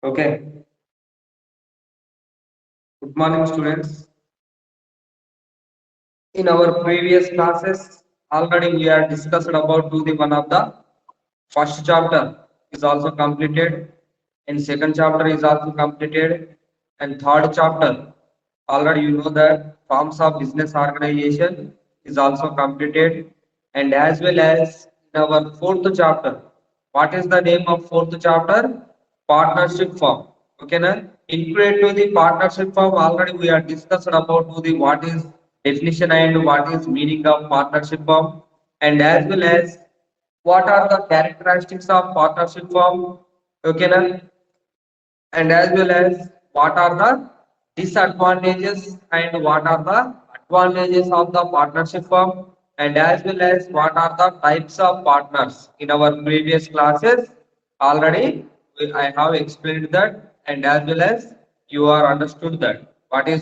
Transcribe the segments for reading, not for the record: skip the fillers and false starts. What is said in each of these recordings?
Okay. Good morning, students. In our previous classes, already we are discussed about to the one of the first chapter is also completed, and second chapter is also completed, and third chapter already you know that forms of business organization is also completed, and as well as in our fourth chapter. What is the name of fourth chapter? Partnership form. Okay, na? Include to the partnership form already we are discussed about to the what is definition and what is meaning of partnership form, and as well as what are the characteristics of partnership firm, okay na? And as well as what are the disadvantages and what are the advantages of the partnership firm, and as well as what are the types of partners. In our previous classes already I have explained that, and as well as you are understood that what is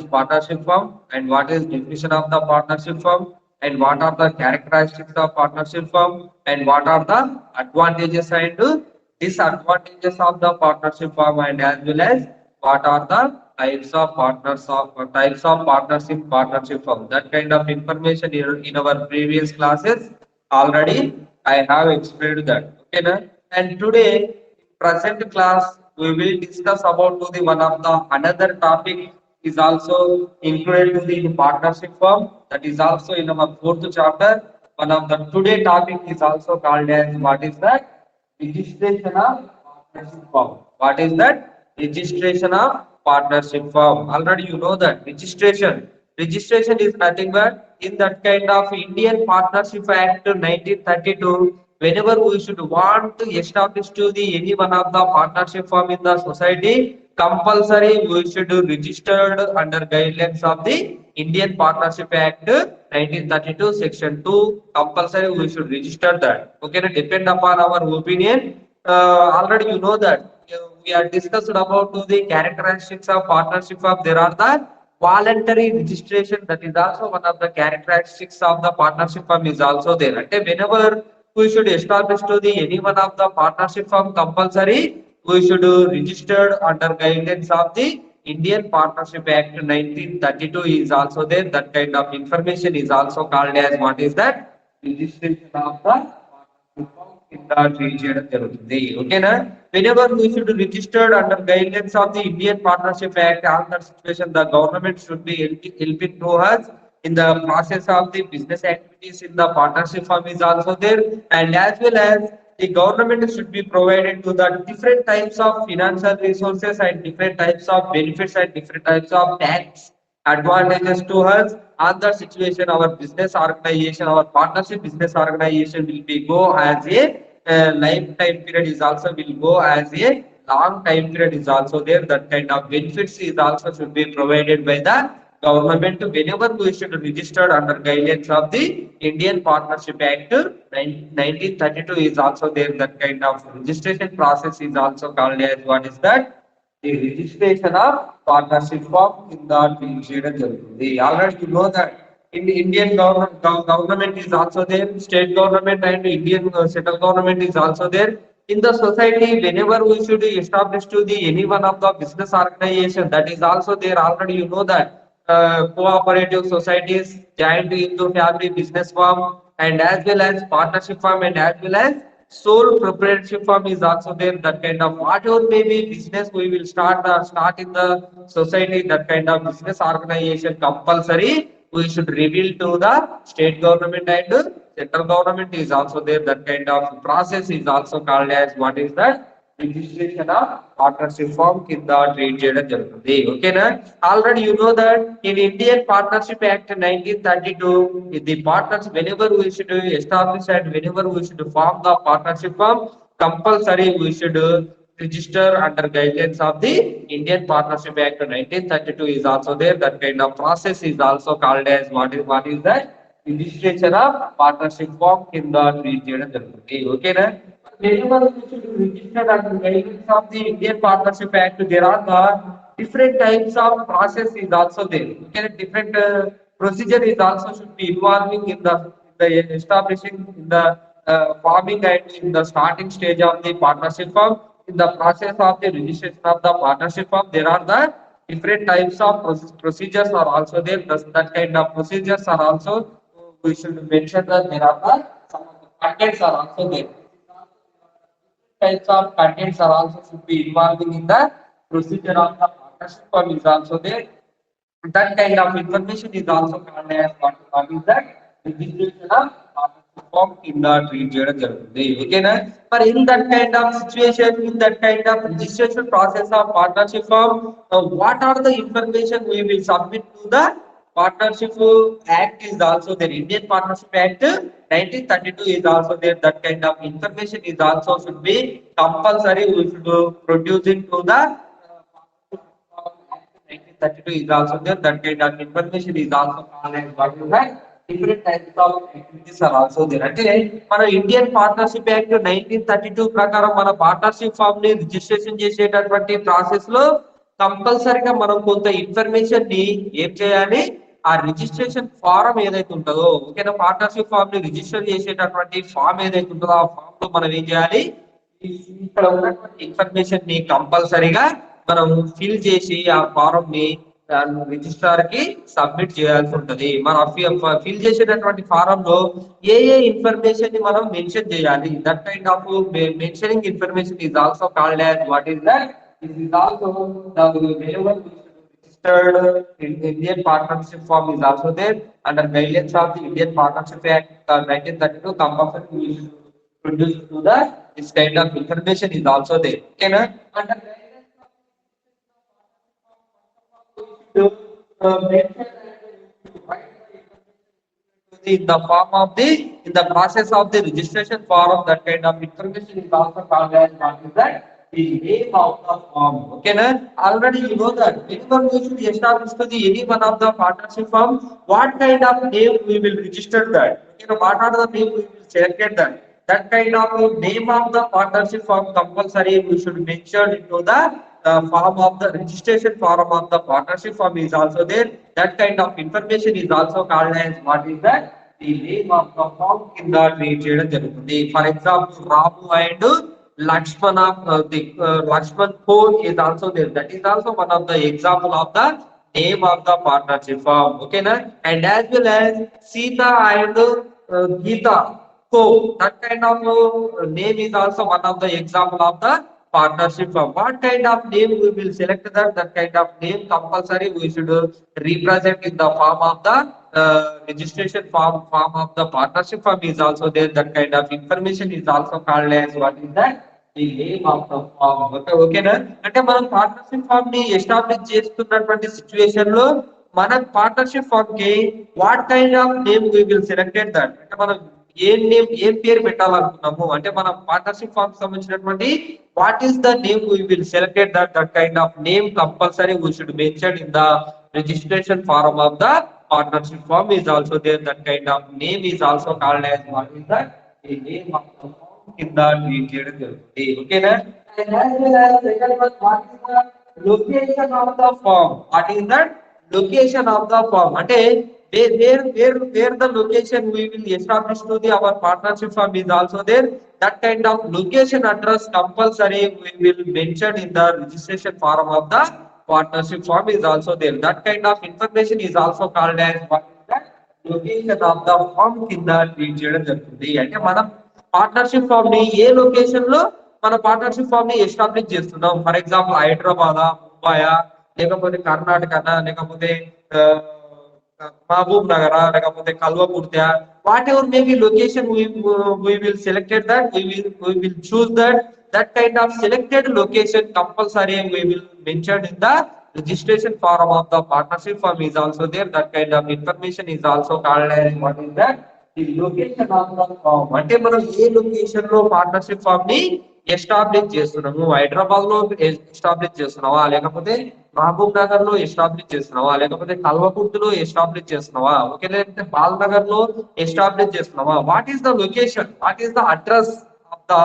partnership firm and what is definition of the partnership firm, and what are the characteristics of partnership firm, and what are the advantages and disadvantages of the partnership firm, and as well as what are the types of partners in partnership firm. That kind of information in our previous classes already I have explained that. Okay, na? And today present class we will discuss about to the one of the another topic is also included to the partnership firm, that is also in our fourth chapter. One of the today topic is also called as what is that registration of partnership firm. What is that? Registration of partnership firm. Already you know that registration. Registration is nothing but in that kind of Indian Partnership Act 1932. Whenever we should want to establish to the any one of the partnership firm in the society, compulsory we should registered under guidelines of the Indian Partnership Act 1932 section 2. Compulsory we should register that. Okay, depend upon our opinion. Already you know that we are discussed about to the characteristics of partnership firm. There are the voluntary registration, that is also one of the characteristics of the partnership firm is also there. And whenever we should establish to the any one of the partnership firm compulsory, we should registered under guidance of the Indian Partnership Act 1932 is also there. That kind of information is also called as what is that registration of the కింద treat చేయడం జరుగుతుంది. ఓకేనా? Whenever we should register under guidelines of the Indian Partnership Act, all that situation the government should be helping to us in the process of the business activities in the partnership firm is also there, and as well as the government should be provided to the different types of financial resources and different types of benefits and different types of tax advantages to us. On the situation our business organization, our partnership business organization will be go as a lifetime period is also will go as a long time period is also there. That kind of benefits is also should be provided by the government whenever we should register under guidelines of the Indian Partnership Act 1932 is also there. That kind of registration process is also called as what is that the registration of partnership firm కింద treat చేయడం జరుగుతుంది. Already you know that in the Indian government is also there, state government and Indian central government is also there. In the society, whenever we should establish to the any one of the business organization, that is also there. Already you know that cooperative societies, joint into family business firm, and as well as partnership firm, and as well as sole proprietorship firm is also there. That kind of whatever may be business we will start in the society, that kind of business organization compulsory we should reveal to the state government and central government is also there. That kind of process is also called as what is that registration of partnership firm కింద treat చేయడం జరుగుతుంది. ఓకేనా? Already you know that in Indian partnership act 1932 the partners whenever we should establish and whenever we should form the partnership firm compulsory we should register under guidelines of the Indian Partnership Act 1932 is also there. That kind of process is also called as what is that registration of partnership firm కింద treat చేయడం జరుగుతుంది. ఓకేనా? Whenever we should register under guidelines of the Indian Partnership Act, there are the different types of process is also there. Okay, different procedure is also should be involving in the establishing in the forming and in the starting stage of the partnership firm. in the process of the registration of the partnership firm, there are the different types of procedures are also there. That kind of procedures are also we should mention that there are the some of the contents are also there. Types of contents are also should be involving in the procedure of the partnership firm is also there. That kind of information is also called as what is that registration of partnership firm in the treat చేయడం జరుగుతుంది ఓకేనా మరి in that kind of situation in that kind of registration process of partnership firm what are the information we will submit to the partnership act is also there. Indian Partnership Act 1932 is also there. That kind of information is also should be compulsory. We should produce it to the 1932 is also there. That kind of information is also called as what is that different types of activities are also there. అంటే మన Indian partnership act 1932 ప్రకారం మన partnership firm ని registration చేసేటటువంటి process లో కంపల్సరీగా మనం కొంత ఇన్ఫర్మేషన్ ని ఏం చేయాలి ఆ రిజిస్ట్రేషన్ ఫారం ఏదైతే ఉంటుందో ఓకేనా పార్ట్నర్షిప్ ఫామ్ ని రిజిస్టర్ చేసేటటువంటి ఫామ్ ఏదైతే ఉంటుందో ఆ ఫామ్ లో మనం ఏం చేయాలి ఇక్కడ ఉన్నటువంటి ఇన్ఫర్మేషన్ ని కంపల్సరీగా మనం ఫిల్ చేసి ఆ ఫారం ని రిజిస్ట్రార్ కి సబ్మిట్ చేయాల్సి ఉంటది మనం ఫిల్ చేసేటటువంటి ఫారం లో ఏ ఇన్ఫర్మేషన్ ని మనం మెన్షన్ చేయాలి that kind of mentioning information is also called as what is that this is also the relevant registered in Indian Partnership Form is also there under guidelines of the Indian Partnership Act 1932 compulsory we should produce to the this kind of information is also there okay na under in the form of the in the process of the registration form that kind of information is also called as what is that the name of the form okay na already you know that whenever we should establish to the any one of the partnership firm what kind of name we will register that okay na what are the name we will select that kind of name of the partnership firm compulsory we should mention into the form of the registration form of the partnership firm is also there. That kind of information is also called as what is that the name of the firm కింద treat చేయడం జరుగుతుంది. For example, Ramu and Lakshmana, the Lakshman code is also there. That is also one of the example of the name of the partnership firm. Okay, na? And as well as Sita and Geeta code. That kind of name is also one of the example of the partnership firm. What kind of name we will select that kind of name compulsory we should represent in the form of the registration form of the partnership firm is also there. That kind of information is also called as what is that the name of the firm. Okay na అంటే మనం partnership firm ని establish చేస్తున్నటువంటి situation లో మన partnership firm కి what kind of name we will selected that అంటే మనం ఏం పేరు పెట్టాలనుకున్నాము అంటే మన పార్ట్నర్షిప్ ఫామ్ సంబంధించినటువంటి what is the name we will selected that kind of name compulsory we should mention in the registration form of the partnership form is also there that kind of name is also called as what is that the name of the form in the treated జరుగుతుంది okay na and as well as second one what is the location of the form what is that location of the form అంటే where the location we will establish to the our partnership firm is also there that kind of location address compulsory we will mention in the registration form of the partnership form is also there that kind of information is also called as what is that location of the firm కింద treat చేయడం జరుగుతుంది అంటే మనం partnership firm ని ఏ location లో మన partnership firm ని establish చేస్తున్నాం ఫర్ ఎగ్జాంపుల్ హైదరాబాద్ ముంబై లేకపోతే కర్ణాటక లేకపోతే మహబూబ్ నగర్ లేకపోతే Kalwakurthy what ever may be location we will selected that we will choose that kind of selected location compulsory we will mention in the registration form of the partnership firm is also there that kind of information is also called as what is that the location of the firm అంటే మనం ఏ location లో partnership firm ని establish చేస్తున్నాము హైదరాబాద్ లో establish చేస్తున్నావా లేకపోతే మహబూబ్ నగర్ లో establish చేస్తున్నావా లేకపోతే కల్వకుర్తిలో ఎస్టాబ్లిష్ చేస్తున్నావా ఓకే లేదంటే బాల్ నగర్ లో ఎస్టాబ్లిష్ చేస్తున్నావా what is the location what is the address of the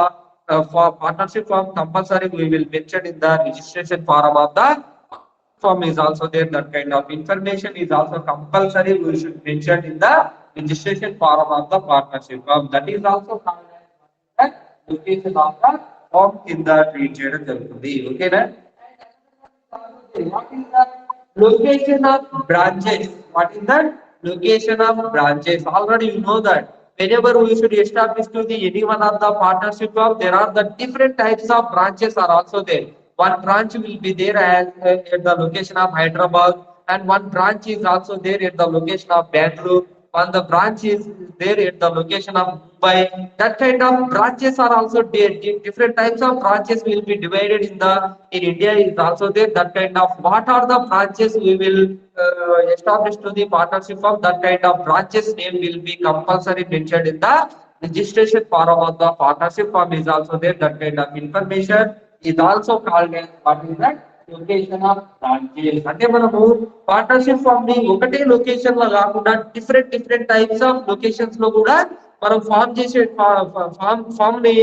for partnership form compulsory we will mention in the registration form of the form is also there that kind of information is also compulsory we should mention in the registration form of the partnership form that is also called as location of the firm కింద treat చేయడం జరుగుతుంది. ఓకేనా? What is the location of branches? What is the location of branches? Already you know that whenever we should establish to the any one of the partnership of, there are the different types of branches are also there. One branch will be there as at the location of Hyderabad, and one branch is also there at the location of Bangalore. One the branch is there at the location of Mumbai. That kind of branches are also there. Different types of branches will be divided in India is also there. That kind of what are the branches we will establish to the partnership of, that kind of branches name will be compulsory mentioned in the registration form of the partnership form is also there. That kind of information is also called as what is that location of branches. అంటే మనము partnership firm ని ఒకటే location లో కాకుండా different types of locations లో కూడా మనం form చేసే ఫామ్ ని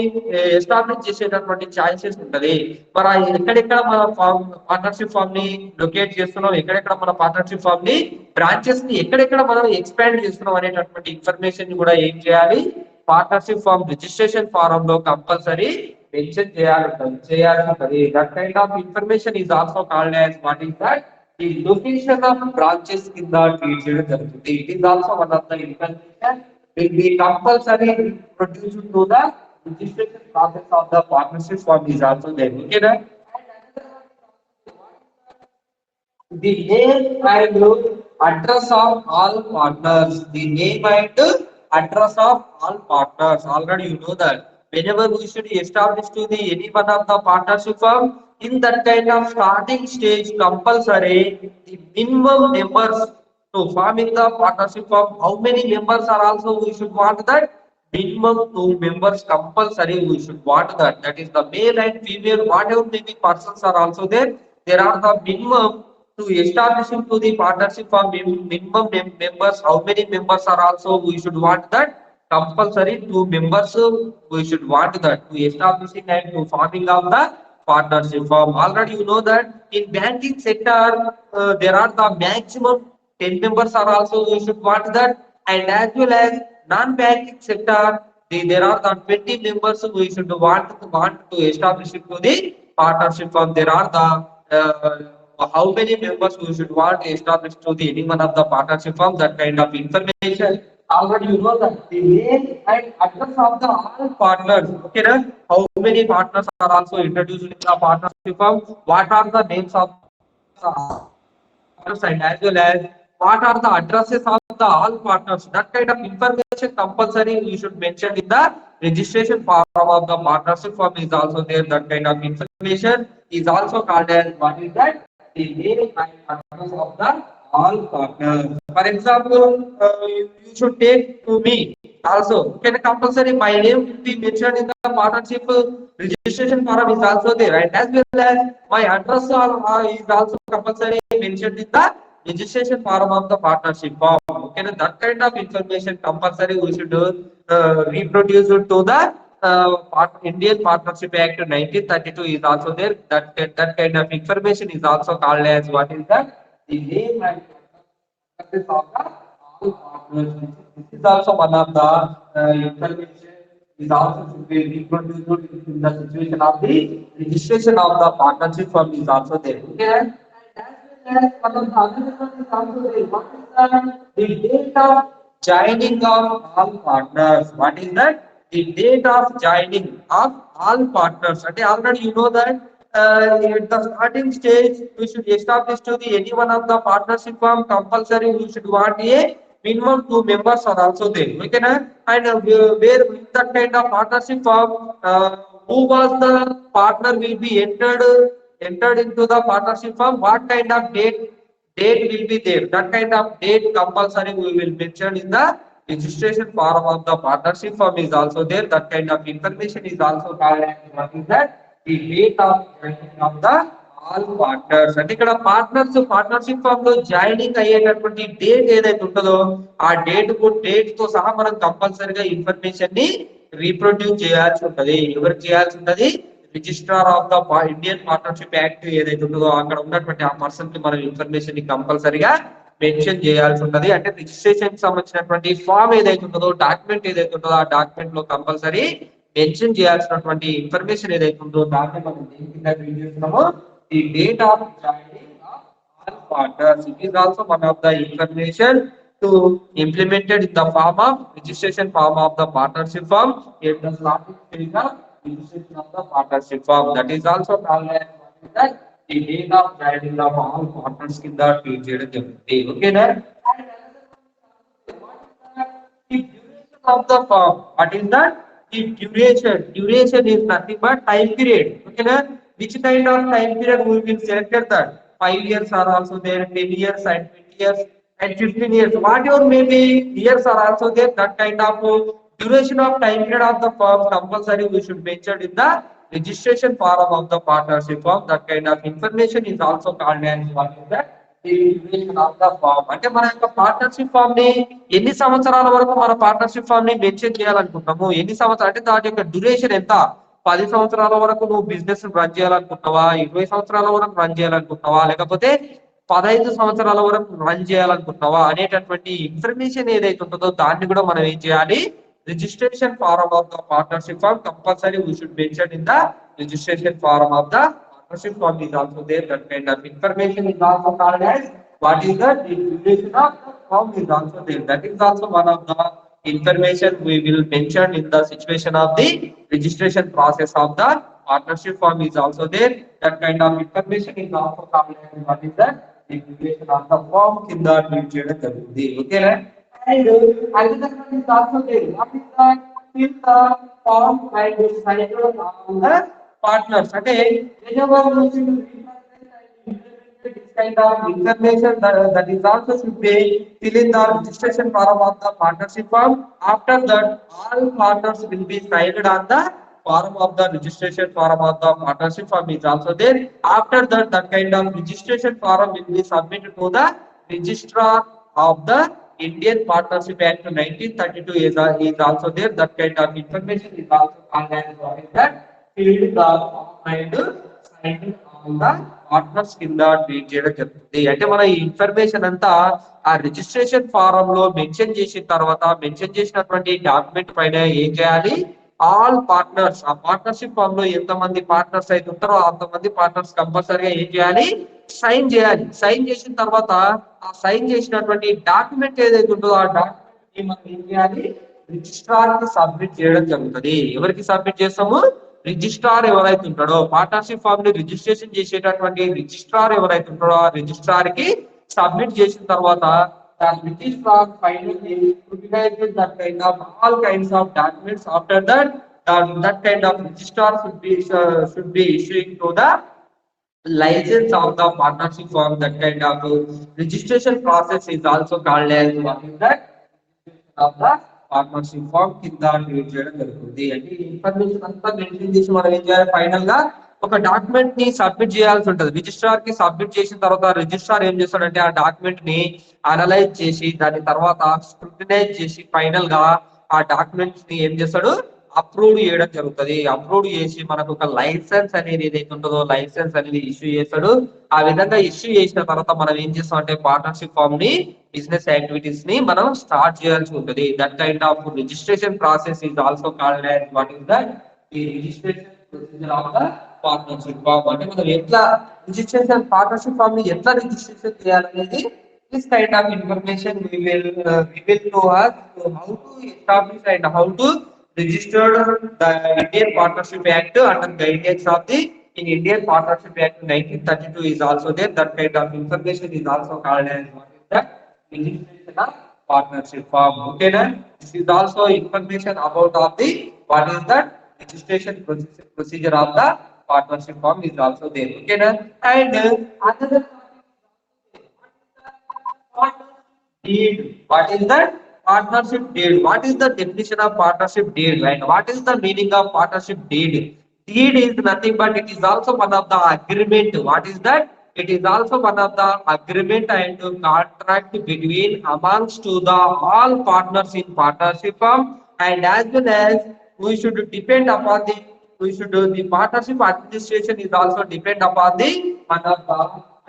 ఎస్టాబ్లిష్ చేసేటటువంటి ఛాయిసెస్ ఉంటది. మరి ఎక్కడెక్కడ మన ఫామ్ పార్ట్నర్షిప్ ఫామ్ ని లొకేట్ చేస్తున్నాం, ఎక్కడెక్కడ మన పార్ట్నర్షిప్ ఫామ్ ని బ్రాంచెస్ ని ఎక్కడెక్కడ మనం ఎక్స్పాండ్ చేస్తున్నాం అనేటటువంటి ఇన్ఫర్మేషన్ కూడా ఏం చేయాలి, పార్ట్నర్షిప్ ఫామ్ రిజిస్ట్రేషన్ ఫారం లో కంపల్సరీ మెన్షన్ చేయాల్సి ఉంటది. That kind of information is also called as what is that the location of branches కింద ట్రీట్ చేయడం జరుగుతుంది. It is also one of the information will be compulsory produced to the registration process of the partnership form is also there. Okay, right? The name and address of all partners. The name and address of all partners. Already you know that whenever we should establish to the any one of the partnership firm, in that kind of starting stage, compulsory the minimum members to forming the partnership firm. How many members are also we should want that? Minimum 2 members compulsory we should want that. That is the male and female, whatever many persons are also there. There are the minimum to establishing to the partnership for minimum members. How many members are also we should want that? Compulsory 2 members we should want that to establishing and to forming of the partnership firm. Already you know that in banking sector there are the maximum 10 members are also we should want that, and as well as non-banking sector there are the 20 members we should want to establish it to the partnership firm. There are the how many members we should want to establish to the any one of the partnership firm, that kind of information. Already you know that the name and address of the all partners. Okay, right? How many partners are also introduced in the partnership firm? What are the names of the partners, and as well as what are the addresses of the all partners? That kind of information compulsory you should mention in the registration form of the partnership firm is also there. That kind of information is also called as what is that? The name and address of the all partners. For example, you should take to me also. Can compulsory my name will be mentioned in the partnership registration form is also there, and as well as my address is also compulsory mentioned in the registration form of the partnership form. Okay, that kind of information compulsory we should reproduce it to the Indian Partnership Act 1932 is also there. That kind of information is also called as what is that? The name and address of the all partners. This is also one of the information is also should be reproduced in the situation of the registration of the partnership firm is also there. Okay. And one of the other one is also there. What is the date of joining of all partners? What is that? The date of joining of all partners. Okay, already you know that at the starting stage we should establish to the any one of the partnership firm compulsory we should want a minimum 2 members are also there. Okay, and where with that kind of partnership firm who was the partner will be entered into the partnership firm, what kind of date will be there, that kind of date compulsory we will mention in the registration form of the partnership firm is also there. That kind of information is also called as what is that? The date of joining of the all partners. అంటే ఇక్కడ partnership firm లో joining అయ్యేటటువంటి date ఏదైతే ఉంటుందో ఆ date తో సహా మనం కంపల్సరీగా ఇన్ఫర్మేషన్ ని రీప్రొడ్యూస్ చేయాల్సి ఉంటది. ఎవరికి చేయాల్సి ఉంటది? Registrar of the Indian partnership act ఏదైతే ఉంటుందో అక్కడ ఉన్నటువంటి ఆ పర్సన్ కి మనం ఇన్ఫర్మేషన్ ని కంపల్సరీగా మెన్షన్ చేయాల్సి ఉంటది. అంటే రిజిస్ట్రేషన్ కి సంబంధించినటువంటి ఫామ్ ఏదైతే ఉంటుందో డాక్యుమెంట్ ఏదైతే ఉంటుందో ఆ డాక్యుమెంట్ లో కంపల్సరీ మెన్షన్ చేయాల్సినటువంటి ఇన్ఫర్మేషన్ ఏదైతే ఉందో దాన్ని మనం దేని కింద ట్రీట్ చేస్తున్నామో the date of joining of all partners. It is also one of the information to implemented in the form of registration form of the partnership firm at the starting stage of registration of the partnership firm. That is also called as what is that the date of joining of all partners in the treat చేయడం జరుగుతుంది. ఓకేనా? The duration of the firm. What is that? The duration. Duration is nothing but time period. Okay, which kind of time period we will select that? 5 years are also there, 10 years and 20 years and 15 years. Whatever may be years are also there. That kind of duration of time period of the firm compulsory we should mention in the registration form of the partnership firm. That kind of information is also called as what is that? The duration of the firm. అంటే మన యొక్క partnership firm ని ఎన్ని సంవత్సరాల వరకు మన partnership firm ని mention చేయాలనుకుంటున్నాము, ఎన్ని సంవత్సరాలు అంటే దాని యొక్క డ్యూరేషన్ ఎంత, 10 సంవత్సరాల వరకు నువ్వు బిజినెస్ రన్ చేయాలనుకుంటున్నావా, 20 సంవత్సరాల వరకు రన్ చేయాలనుకుంటున్నావా, లేకపోతే 15 సంవత్సరాల వరకు రన్ చేయాలనుకుంటున్నావా అనేటటువంటి ఇన్ఫర్మేషన్ ఏదైతే ఉంటుందో దాన్ని కూడా మనం ఏం చేయాలి, registration form of the partnership firm compulsory we should mention in the registration form of the partnership form is also there. That kind of information is also called as what is the duration of the form is also there. That is also one of the information we will mention in the situation of the registration process of the partnership form is also there. That kind of information is also called as what is the duration of the form in the duration. Okay, right? And another one is also there. What is the if the form and signed on the partners. అంటే whenever you should implement this kind of information that is also should be fill in the registration form of the partnership form. After that, all partners will be signed on the form of the registration form of the partnership firm is also there. After that, that kind of registration form will be submitted to the registrar of the Indian Partnership Act 1932 is also there. That kind of information is also called as what is that? Filled the and signed on the partners కింద treat చేయడం జరుగుతుంది. అంటే మన ఈ information అంతా ఆ registration form లో mention చేసిన తర్వాత మెన్షన్ చేసినటువంటి డాక్యుమెంట్ పైన ఏం చేయాలి, ఆల్ పార్ట్నర్స్ ఆ పార్ట్నర్షిప్ ఫామ్ లో ఎంతమంది పార్ట్నర్స్ అయితే ఉంటారో అంతమంది పార్ట్నర్స్ కంపల్సరీగా ఏం చేయాలి, సైన్ చేయాలి. సైన్ చేసిన తర్వాత ఆ సైన్ చేసినటువంటి డాక్యుమెంట్ ఏదైతే ఉంటుందో ఆ డాక్యుమెంట్ ని మనం ఏం చేయాలి, రిజిస్ట్రార్ కి సబ్మిట్ చేయడం జరుగుతుంది. ఎవరికి సబ్మిట్ చేస్తాము, రిజిస్ట్రార్ ఎవరైతే ఉంటాడో పార్ట్నర్షిప్ ఫామ్ ని రిజిస్ట్రేషన్ చేసేటటువంటి రిజిస్ట్రార్ ఎవరైతే ఉంటాడో ఆ రిజిస్ట్రార్ కి సబ్మిట్ చేసిన తర్వాత registrar finally utilizes that kind of all kinds of documents. After that that kind of registrar should be issuing to the license of the partnership firm. That kind of registration process is also called as what is that of the partnership firm కింద treat చేయడం జరుగుతుంది. అంటే information అంతా mention చేసి మనం ఏం చేయాలి, final గా ఒక డాక్యుమెంట్ ని సబ్మిట్ చేయాల్సి ఉంటుంది. రిజిస్ట్రార్ కి సబ్మిట్ చేసిన తర్వాత రిజిస్ట్రార్ ఏం చేస్తాడంటే ఆ డాక్యుమెంట్ ని అనలైజ్ చేసి దాని తర్వాత స్క్రూటినైజ్ చేసి ఫైనల్ గా ఆ డాక్యుమెంట్స్ ని ఏం చేస్తాడు, అప్రూవ్ చేయడం జరుగుతుంది. అప్రూవ్ చేసి మనకు ఒక లైసెన్స్ అనేది ఏదైతే ఉంటుందో లైసెన్స్ అనేది ఇష్యూ చేస్తాడు. ఆ విధంగా ఇష్యూ చేసిన తర్వాత మనం ఏం చేస్తాం అంటే పార్ట్నర్షిప్ ఫామ్ ని బిజినెస్ యాక్టివిటీస్ ని మనం స్టార్ట్ చేయాల్సి ఉంటుంది. That kind of registration process is also called as what is that the registration procedure of the partnership form. అంటే మనం ఎట్లా రిజిస్ట్రేషన్ పార్ట్నర్షిప్ ఫామ్ ని ఎట్లా రిజిస్ట్రేషన్ చేయాలనేది this kind of information we will know us how to establish and how to register the Indian Partnership Act under guidelines of the in Indian Partnership Act 1932 is also there. That kind of information is also called as what is that registration of partnership firm. Okay, now this is also information about of the what is that registration procedure of the partnership firm is also there. Okay, now and another deed. What is that? Partnership deed. What is the definition of partnership deed? And what is the meaning of partnership deed? Deed is nothing but it is also one of the agreement. What is that? It is also one of the agreement and contract between amongst to the all partners in partnership firm, and as well as we should depend upon the the partnership administration is also depend upon the one of the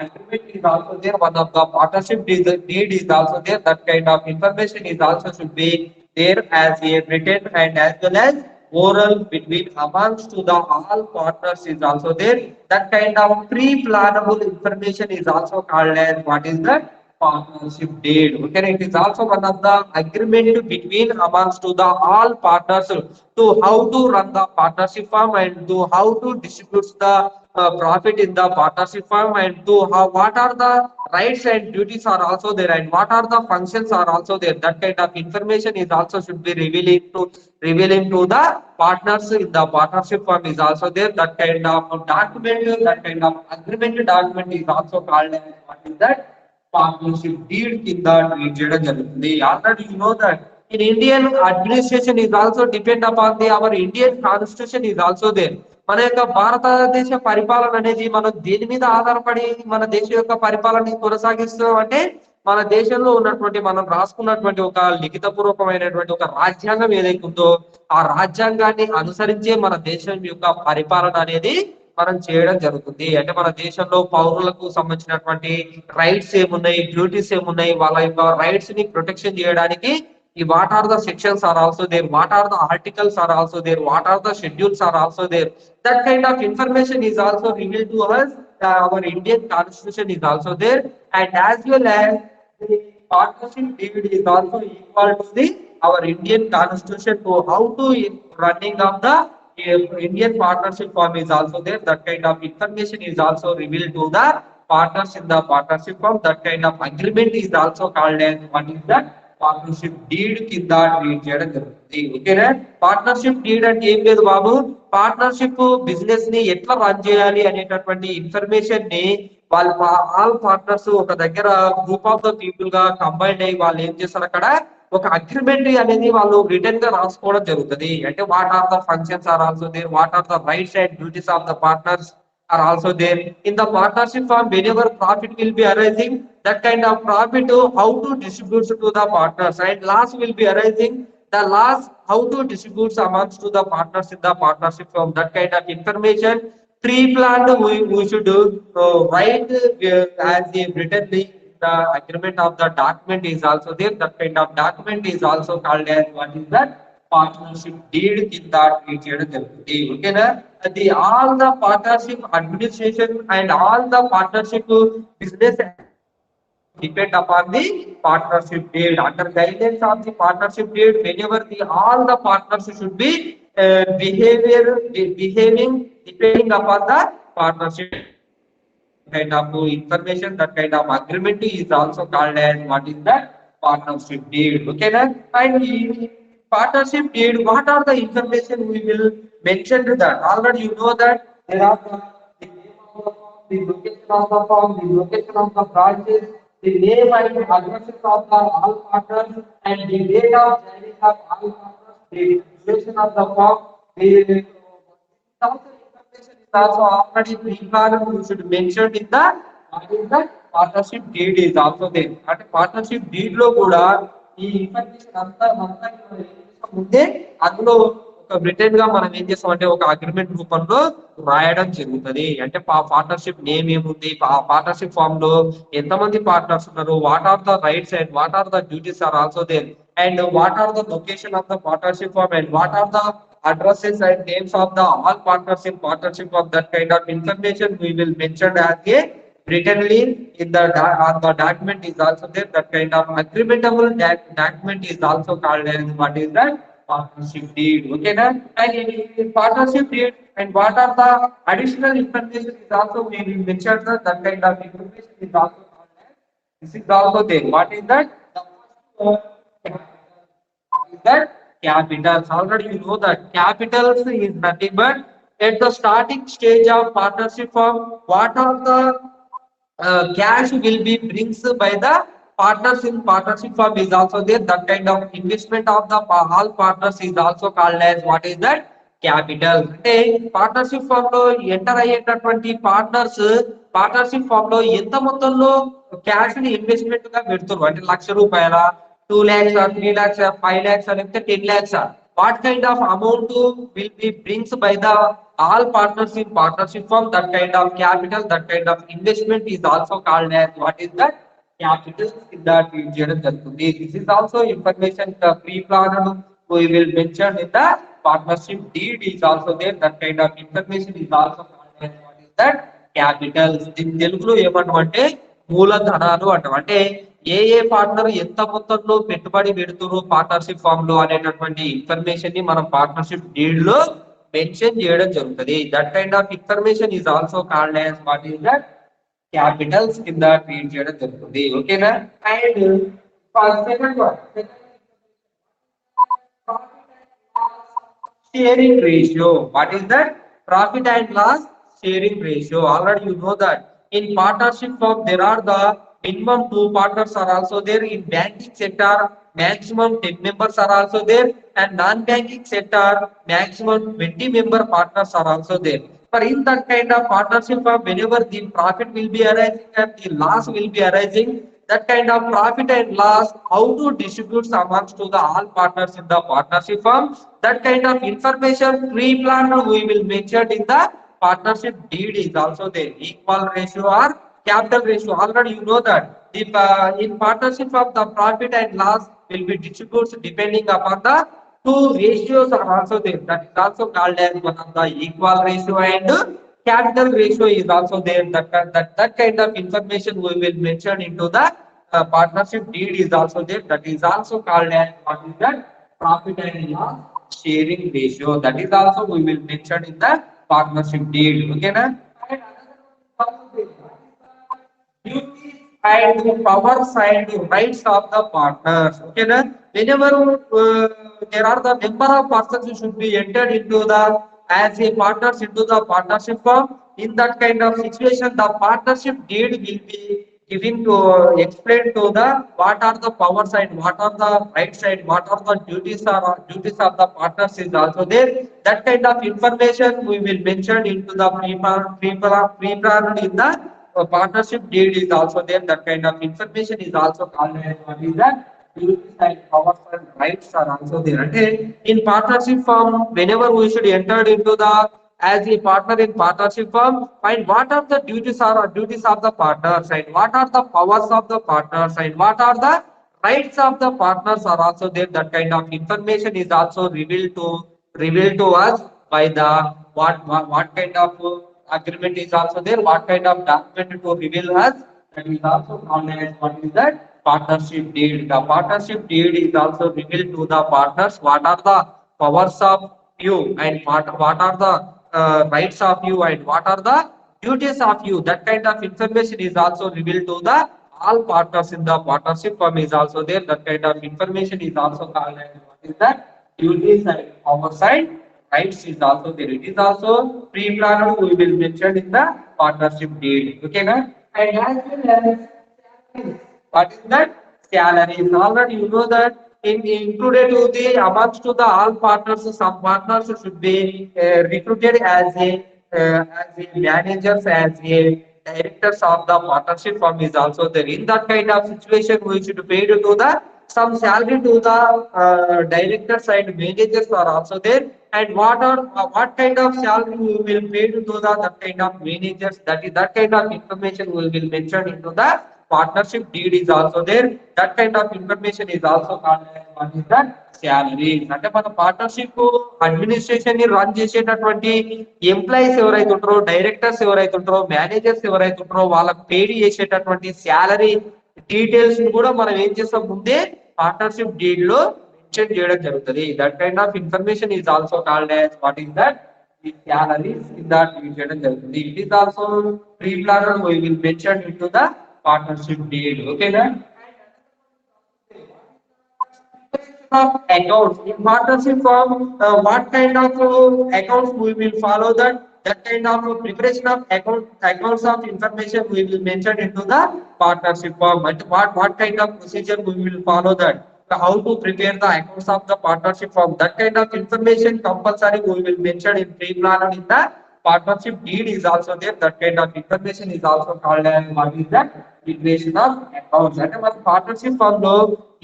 agreement is also there, one of the partnership deed is also there. That kind of information is also should be there as a written and as well as oral between amongst to the all partners is also there. That kind of pre-plannable information is also called as what is that partnership deed. Okay, it is also one of the agreement between amongst to the all partners to how to run the partnership firm and to how to distribute the profit in the partnership firm and to how what are the rights and duties are also there and what are the functions are also there. That kind of information is also should be revealing to the partners in the partnership firm is also there. That kind of document, that kind of agreement document is also called as what is that partnership deed కింద treat చేయడం జరుగుతుంది. Already you know that in Indian administration is also depend upon the our Indian constitution is also there. మన యొక్క భారతదేశ పరిపాలన అనేది మనం దేని మీద ఆధారపడి మన దేశం యొక్క పరిపాలన కొనసాగిస్తున్నాం అంటే మన దేశంలో ఉన్నటువంటి మనం రాసుకున్నటువంటి ఒక లిఖిత పూర్వకమైనటువంటి ఒక రాజ్యాంగం ఏదైతే ఉందో ఆ రాజ్యాంగాన్ని అనుసరించే మన దేశం యొక్క పరిపాలన అనేది మనం చేయడం జరుగుతుంది. అంటే మన దేశంలో పౌరులకు సంబంధించినటువంటి రైట్స్ ఏమున్నాయి, డ్యూటీస్ ఏమున్నాయి, వాళ్ళ యొక్క రైట్స్ ని ప్రొటెక్షన్ చేయడానికి ఈ what are the sections are also there, what are the articles are also there, what are the schedules are also there. That kind of information is also revealed to us. Our Indian constitution is also there, and as well as the partnership deed is also equal to the our Indian constitution to how to running of the Indian partnership firm is also there. That kind of information is also revealed to the partners in the partnership firm. That kind of agreement is also called as what is that partnership deed కింద treat చేయడం జరుగుతుంది. ఓకేనా? Partnership deed అంటే ఏం లేదు బాబు, partnership business ని ఎట్లా run చేయాలి అనేటటువంటి ఇన్ఫర్మేషన్ ని వాళ్ళ ఆల్ పార్ట్నర్స్ ఒక దగ్గర గ్రూప్ ఆఫ్ ద పీపుల్ గా కంబైన్ అయ్యి వాళ్ళు ఏం చేస్తారు అక్కడ ఒక అగ్రిమెంట్ అనేది వాళ్ళు రిటర్న్ గా రాసుకోవడం జరుగుతుంది. అంటే what are the functions are also there, what are the rights and duties of the partners are also there in the partnership firm. Whenever profit will be arising, that kind of profit how to distribute to the partners, and loss will be arising, the loss how to distribute amongst to the partners in the partnership firm. That kind of information pre-planned we should write as the written the agreement of the document is also there. That kind of document is also called as what is that partnership deed కింద treat చేయడం జరుగుతుంది. ఓకేనా? అది all the partnership administration and all the partnership business depend upon the partnership deed. Under guidelines of the partnership deed, whenever the all the partners should be behaving depending upon the partnership kind of information, that kind of agreement is also called as what is that partnership deed. Okay, and partnership deed, what are the information we will mention to that? Already you know that there are the name of the firm, the location of the firm, the location of the branches, the name and addresses of the all partners, and the date of joining of all partners, the duration of the firm, the information is also already pre-planned. You should mention in the what is the partnership deed is also there. At partnership deed lo kuda ఈ information అంతా ముందే అందులో ఒక return గా మనం ఏం చేస్తాం అంటే ఒక అగ్రిమెంట్ రూపంలో రాయడం జరుగుతుంది. అంటే పార్ట్నర్షిప్ నేమ్ ఏముంది, పార్ట్నర్షిప్ ఫామ్ లో ఎంతమంది పార్ట్నర్స్ ఉన్నారు, what are the rights and what are the duties are also there, and what are the location of the partnership firm, and what are the addresses and names of the all partners in partnership of. That kind of information we will mention as a writtenly in the on the document is also there. That kind of agreementable document is also called as what is that partnership deed. Okay, and in partnership deed and what are the additional information is also we will mention that kind of information is also called as this is also there. What is that? The first is that capitals. Already you know that capitals is nothing but at the starting stage of partnership firm, what are the cash will be brings by the partners in partnership firm is also there. That kind of investment of the all partners is also called as what is that capital. అంటే partnership firm లో enter అయ్యేటటువంటి partnership firm లో ఎంత మొత్తంలో cash ని investment గా పెడుతున్నారు అంటే ₹1,00,000, 2 lakhs or 3 lakhs or 5 lakhs or 10 lakhs. What kind of amount will be brings by the all partners in partnership firm? That kind of capital, that kind of investment is also called as what is that capital in that region. This is also information pre-planned we will mention in the partnership deed is also there. That kind of information is also called as what is that Capitals. దీని తెలుగులో ఏమంటాం అంటే మూలధనాలు అంటాం. అంటే a partner ఎంత మొత్తంలో పెట్టుబడి పెడుతున్నారు పార్ట్నర్షిప్ ఫామ్ లో అనేటటువంటి ఇన్ఫర్మేషన్ ని మనం పార్ట్నర్షిప్ డీడ్ లో మెన్షన్ చేయడం జరుగుతుంది. That kind of information is also called as what is that Capitals కింద ట్రీట్ చేయడం జరుగుతుంది. ఓకేనా. And second one sharing ratio. What is that? Profit and loss sharing ratio. Already you know that in partnership firm there are the minimum two partners are also there. In banking sector maximum 10 members are also there, and non-banking sector maximum 20 member partners are also there. For in that kind of partnership firm, whenever the profit will be arising and the loss will be arising, that kind of profit and loss, how to distribute amongst to the all partners in the partnership firm, that kind of information pre-planned we will mention in the partnership deed is also there. Equal ratio or capital ratio. Already you know that if in partnership firm the profit and loss will be distributed depending upon the two ratios are also there. That is also called as one of the equal ratio, and capital ratio is also there. That kind of information we will mention into the partnership deed is also there. That is also called as what is that profit and loss sharing ratio. That is also we will mention in the partnership deed. Okay na. And another one is also there. Duties and the powers and the rights of the partners. Okay na. Whenever there are the number of persons who should be entered into the as a partners into the partnership firm, in that kind of situation the partnership deed will be giving to explain to the what are the power side, what are the right side, what are the duties of the partners is also there. That kind of information we will mention into the pre-plan in the partnership deed is also there. That kind of information is also called as what is that duties and powers and rights are also there. And in partnership firm, whenever we should enter into the as a partner in partnership firm, and what are the duties of the partners, and what are the powers of the partners, and what are the rights of the partners are also there. That kind of information is also revealed to us by the what kind of agreement is also there, what kind of document to reveal us. That is also called as what is that partnership deed. The partnership deed is also revealed to the partners what are the powers of you, and what are the rights of you, and what are the duties of you. That kind of information is also revealed to the all partners in the partnership firm is also there. That kind of information is also called as what is that duties and powers and rights is also there. It is also pre-planned. We will mention in the partnership deed. Okay, na? And as well as what is that salaries? Already you know that included to the amongst to the all partners, some partners should be recruited as a managers, as a directors of the partnership firm is also there. In that kind of situation, we should pay to the some salary to the directors and managers are also there. And what kind of salary we will pay to the that kind of managers, that kind of information we will mention into the partnership deed is also there. That kind of information is also called as what is that salaries. అంటే మన partnership administration ని run చేసేటటువంటి employees ఎవరైతే ఉంటారో, directors ఎవరైతే ఉంటారో, managers ఎవరైతే ఉంటారో వాళ్ళకి పేడ్ చేసేటటువంటి శాలరీ డీటెయిల్స్ ని కూడా మనం ఏం చేస్తాం ముందే పార్ట్నర్షిప్ డీడ్ లో మెన్షన్ చేయడం జరుగుతుంది. That kind of information is also called as what is that the salaries in that చేయడం జరుగుతుంది. It is also pre-planned. We will mention into the partnership deed. Okay, then of accounts in partnership firm, what kind of accounts we will follow, that kind of preparation of accounts of information we will mention into the partnership firm. And what kind of procedure we will follow, that how to prepare the accounts of the partnership firm, that kind of information compulsory we will mention in pre-plan in the partnership deed is also there. That kind of information is also called as what is that preparation of accounts. అంటే మన partnership firm లో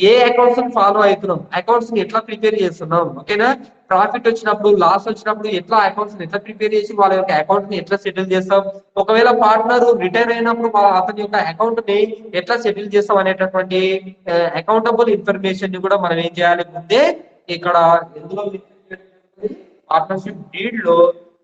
ఏ accounts follow అవుతున్నాం, accounts ని ఎట్లా prepare చేస్తున్నాం, ఓకేనా. Profit వచ్చినప్పుడు, loss వచ్చినప్పుడు ఎట్లా అకౌంట్స్ ని ఎట్లా ప్రిపేర్ చేసి వాళ్ళ యొక్క అకౌంట్ ని ఎట్లా సెటిల్ చేస్తాం, ఒకవేళ పార్ట్నర్ రిటైర్ అయినప్పుడు అతని యొక్క అకౌంట్ ని ఎట్లా సెటిల్ చేస్తాం అనేటటువంటి అకౌంటబుల్ ఇన్ఫర్మేషన్ ని కూడా మనం ఏం చేయాలి ముందే ఇక్కడ ఎందులో పార్ట్నర్షిప్ డీడ్ లో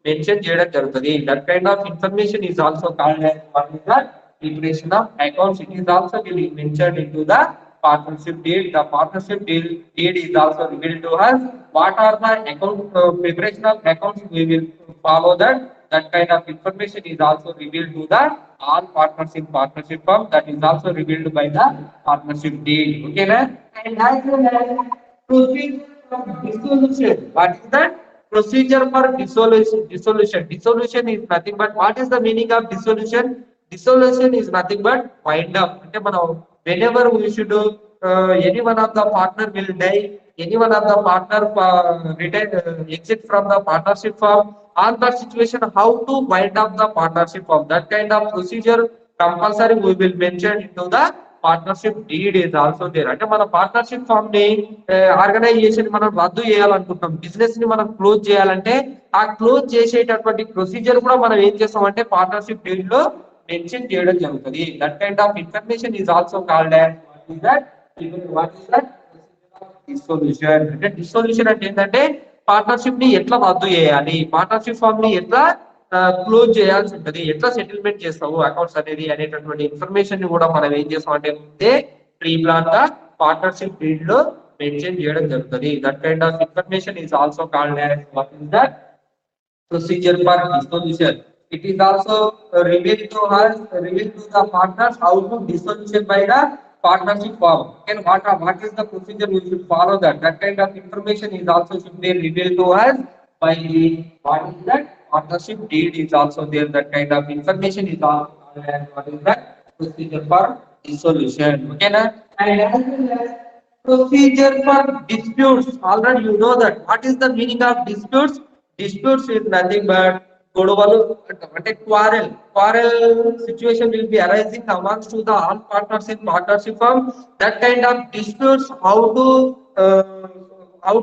మెన్షన్ చేయడం జరుగుతుంది. That kind of information is also called as what is the preparation of accounts. It is also will mention in to the partnership deed. The partnership deed is also revealed to us what are the account preparation of accounts. We will follow that. That kind of information is also revealed to the all partners in partnership firm. That is also revealed by the partnership deed. Okay, na? And as well as procedure for dissolution. What is that? Procedure for dissolution. Dissolution is nothing but what is the meaning of dissolution? Dissolution is nothing but wind up. అంటే మనం whenever we should any one of the partner will die, any one of the partner return exit from the partnership firm, on that situation how to wind up the partnership firm, that kind of procedure compulsory we will mention into the partnership deed is also there. అంటే మన partnership firm ని organisation మనం రద్దు చేయాలనుకుంటున్నాం, business ని మనం close చేయాలంటే ఆ క్లోజ్ చేసేటటువంటి ప్రొసీజర్ కూడా మనం ఏం చేస్తామంటే పార్ట్నర్షిప్ డీడ్ లో మెన్షన్ చేయడం జరుగుతుంది. That kind of information is also called as what is that dissolution. అంటే డిసొల్యూషన్ అంటే ఏంటంటే పార్ట్నర్షిప్ ని ఎట్లా రద్దు చేయాలి, పార్ట్నర్షిప్ ఫామ్ ని ఎట్లా క్లోజ్ చేయాల్సి ఉంటది, ఎట్లా సెటిల్మెంట్ చేస్తావు అకౌంట్స్ అనేది అనేటటువంటి ఇన్ఫర్మేషన్ ని కూడా మనం ఏం చేస్తాం అంటే ముందే ప్రీ ప్లాన్ గా పార్ట్నర్షిప్ డీడ్ లో మెన్షన్ చేయడం జరుగుతుంది. That kind of information is also called as what is that procedure for dissolution. It is also revealed to us, revealed to the partners how to dissolution by the partnership firm. And what is the procedure we should follow that. That kind of information is also should be revealed to us by the what is that partnership deed is also there. That kind of information is also called as what is that procedure for dissolution. Okay, na? And as well as procedure for disputes. Already you know that. What is the meaning of disputes? Disputes is nothing but గొడవలు అంటే quarrel situation will be arising amongst to the all partners in partnership firm. That kind of disputes how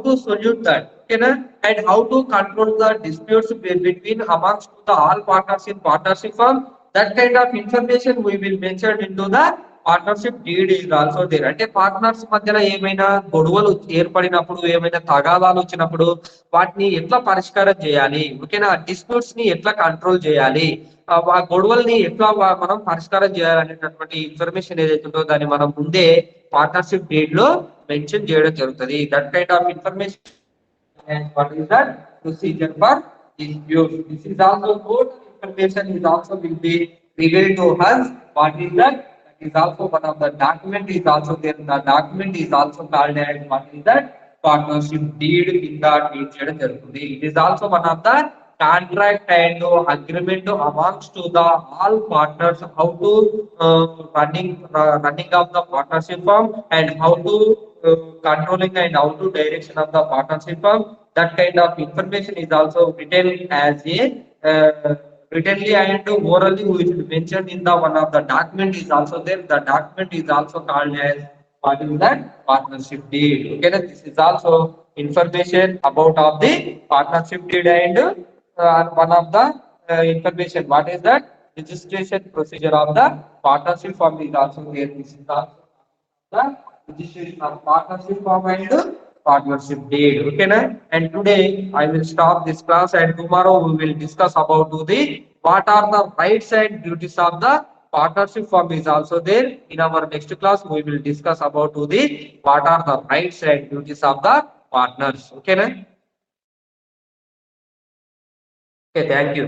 to solute that, okay na? And how to control the disputes between amongst the all partners in partnership firm. That kind of information we will mention into the partnership deed is also there. అంటే partners మధ్యలో ఏమైనా గొడవలు ఏర్పడినప్పుడు, ఏమైనా తగాదాలు వచ్చినప్పుడు వాటిని ఎట్లా పరిష్కారం చేయాలి, ఓకేనా? డిస్ప్యూట్స్ ని ఎట్లా కంట్రోల్ చేయాలి, ఆ గొడవల్ని ఎట్లా మనం పరిష్కారం చేయాలనేటటువంటి ఇన్ఫర్మేషన్ ఏదైతే ఉందో దాన్ని మనం ముందే పార్ట్నర్షిప్ డీడ్ లో మెన్షన్ చేయడం జరుగుతుంది. That kind of information what is that procedure for dispute. This is also good information is also will be revealed to us. What is that? That is also one of the document is also there. The document is also called as what is that partnership deed in the deed చేయడం జరుగుతుంది. It is also one of the contract and agreement amongst to the all partners how to running of the partnership firm and how to controlling and how to direction of the partnership firm. That kind of information is also written as a writtenly and orally we should mention in the one of the document is also there. The document is also called as what is that partnership deed. Okay, this is also information about of the partnership deed and one of the information what is that registration procedure of the partnership firm is also there. This is also the registration of partnership firm and partnership deed. Okay, na? And today I will stop this class and tomorrow we will discuss about the what are the rights and duties of the partnership firm is also there. In our next class we will discuss about the what are the rights and duties of the partners. Okay, na? Okay, thank you.